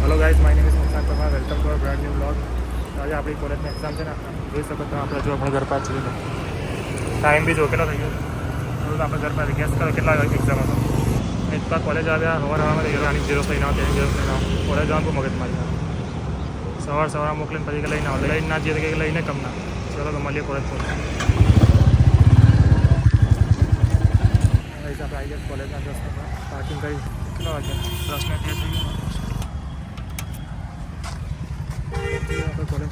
Hello guys, my name is Musan Parmar. Welcome to our brand new vlog. આજે આપણી કોલેજની exam છે ને, જોઈ શકો તો આપણે જો આપણે ઘર પાસે છીએ. ટાઈમ બી જો કેટલો થઈ ગયો તો આપણે ઘર પાસે ગેસ કરો કેટલા એક્ઝામ હતો. એક તો કોલેજ આવ્યા સવારમાં આની ઝીરો લઈને આવો તેની ઝીરો લઈને આવો. કોલેજ જવાનું મગજ મારી સવાર મોકલીને પછી લઈને આવો. લઈને ના જઈએ તો કંઈક લઈને કમ ના. ચલો તો મળીએ કોલેજ પર. આપણે આવી ગયા કોલેજના 10 મિનિટમાં પાર્કિંગ કરી. કેટલા વાગ્યા 10 ને 13 થઈ ગયું. કોલેજ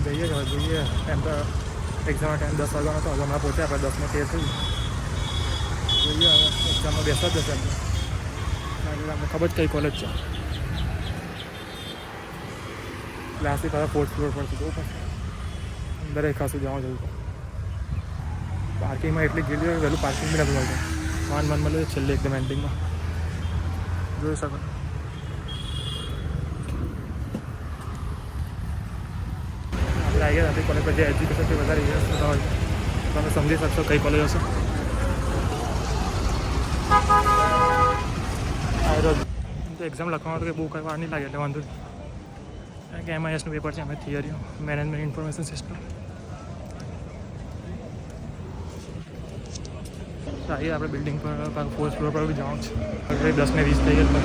જઈએ હવે જોઈએ. એમ તો એક્ઝામનો ટાઈમ 10 વાગ્યાનો હતો. હમણાં પહોંચ્યા આપણે 10 ને 13 થઈ જોઈએ. હવે એક્ઝામમાં બેસવા જ જશે આપણે ખબર જ કઈ કોલેજ છે. ક્લાસથી પાછા 4th ફ્લોર પરથી જવું પડશે. અંદર ખાસું જવા જવું પડે. પાર્કિંગમાં એટલી ગીરી વહેલું પાર્કિંગ બી નથી મળતું. વાન મળે છેલ્લે એકદમ એન્ડિંગમાં જોઈ શકો. આપણે આવી ગયા આપણી કોલેજ પર જે એજ્યુકેશન તે વધારે ઇન્ટરેસ્ટ થતા હોય તમે સમજી શકશો કઈ કોલેજ હશે. એક્ઝામ લખવામાં તો કંઈ બહુ કંઈ વાર નહીં લાગે એટલે વાંધો નહીં. કારણ કે MISનું પેપર છે. અમે થિયરીઓ મેનેજમેન્ટ ઇન્ફોર્મેશન સિસ્ટમ. આવીએ આપણે બિલ્ડિંગ પર 4th ફ્લોર પર બી જવાનું છે. 10 ને 20 થઈ ગયા.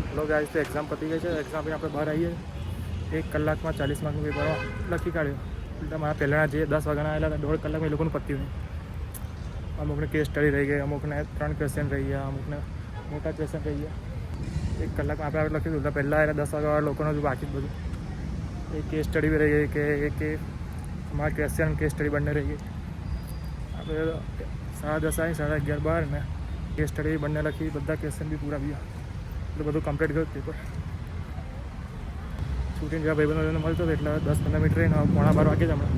હેલો ગાઈઝ, તો એક્ઝામ પતી ગઈ છે. એક્ઝામ આપણે બહાર આવીએ 1 કલાકમાં 40 માર્કનું પેપર લખી કાઢ્યું. એટલે મારા પહેલાંના જે 10 વાગ્યાના આવેલા હતા 1.5 કલાકમાં એ લોકોનું પત્યું નહીં. અમુકને કેસ સ્ટડી રહી ગઈ, અમુકને 3 ક્વેશ્ચન રહી ગયા, અમુકને મોટા ક્વેશ્ચન રહી ગયા. 1 કલાકમાં આપણે લખી દીધું. પહેલાં આવેલા 10 વાગ્યાવાળા લોકોનું જ બાકી જ બધું. એ કેસ સ્ટડી બી રહી ગઈ કે અમારા ક્વેશ્ચન કેસ સ્ટડી બંને રહી ગઈ. આપણે 10:30 આવી 11:30 બહાર ને કેસ સ્ટડી બંને લખી. બધા ક્વેશ્ચન બી પૂરા ગયા. એટલે બધું કમ્પ્લીટ ગયું પેપર. છૂટીને જવા ભાઈબંધોને મળતો હતો એટલે 10-15 મિનિટ રહીને 11:15 વાગે જ હમણાં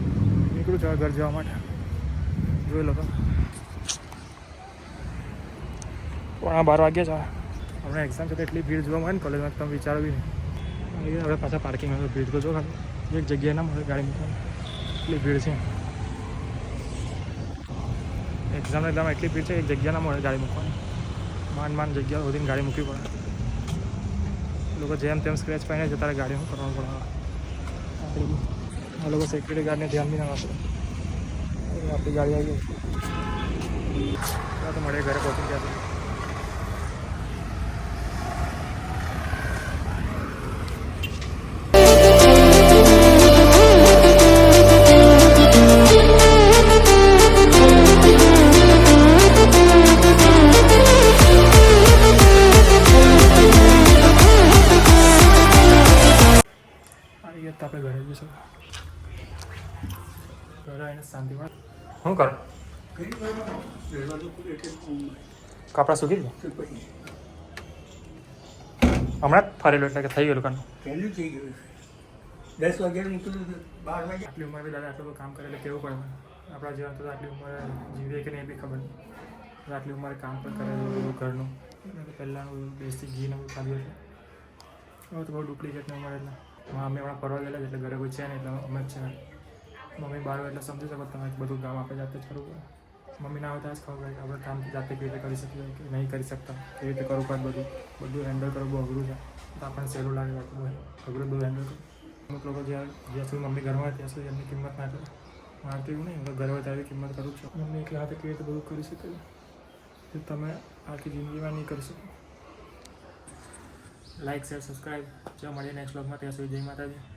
નીકળું છું ઘર જવા માટે. જોઈ લો તો 11:15 વાગ્યા છે. હમણાં એક્ઝામ છે તો એટલી ભીડ જોવા મળે ને કોલેજમાં તમે વિચારો બી નહીં. હવે પાછા પાર્કિંગમાં તો ભીડ તો જો ખાલી એક જગ્યાએ ના મળે ગાડી મૂકવાની એટલી ભીડ છે. એક્ઝામના એટલામાં એટલી ભીડ છે એક જગ્યા ના મળે ગાડી મૂકવાની. માંડ જગ્યા શોધીને ગાડી મૂકવી પડે. લોકો જેમ તેમ સ્ક્રેચ પાઈને જતા ગાડી શું કરવાનું પડે. આ લોકો સિક્યુરિટી ગાર્ડને ધ્યાન બી ના આપે. આપણી ગાડી આવી ગઈ તો મળે ઘરે પહોંચી ગયા. આપણે ઘરે જઈશું. ઘરે આવીને શાંતિ મળે. શું કરો? કપડાં સૂકી દો. હમણાં જ ફરેલું એટલે કે થઈ ગયેલું કામ. પહેલું થઈ ગયું 10 વાગ્યાનું નીકળ્યું 12 વાગે. આટલી ઉંમર બી દાદા આટલું બધું કામ કરે એટલે કેવું પડે. આપણા જીવન તો આટલી ઉંમરે જીવીએ કે નહીં બી ખબર નહીં. આટલી ઉંમરે કામ પણ કરે ઘરનું. પહેલાંનું દેશી ઘીને બધું ખાધું એટલે હવે તો બહુ ડુપ્લિકેટને મળે. એટલે અમે હમણાં ફરવા ગયેલા છે એટલે ઘરે કોઈ છે નહીં એટલે અમે જ છે. મમ્મી બહાર એટલે સમજી શકો તમે બધું કામ આપણે જાતે જ કરવું પડે. મમ્મી ના આવતા જ ખબર પડે આપણે કામ જાતે કેવી રીતે કરી શકીએ કે નહીં કરી શકતા. કેવી રીતે કરવું પડે બધું હેન્ડલ કરવું બહુ અઘરું છે. તો આપણને સહેલું લાગે બધું અઘરું બધું હેન્ડલ કરવું. અમુક લોકો જ્યાં સુધી મમ્મી ઘરમાં હોય ત્યાં સુધી એમની કિંમત ના કરે. મારે તો એવું નહીં ઘરે હોય ત્યારે કિંમત કરું છું. મમ્મી એકલા હાથે કેવી રીતે બધું કરી શકે એ તમે આખી જિંદગીમાં નહીં કરી શકો. Like share subscribe. જો મળીએ નેક્સ્ટ વ્લોગમાં ત્યાં સુધી જય માતાજી.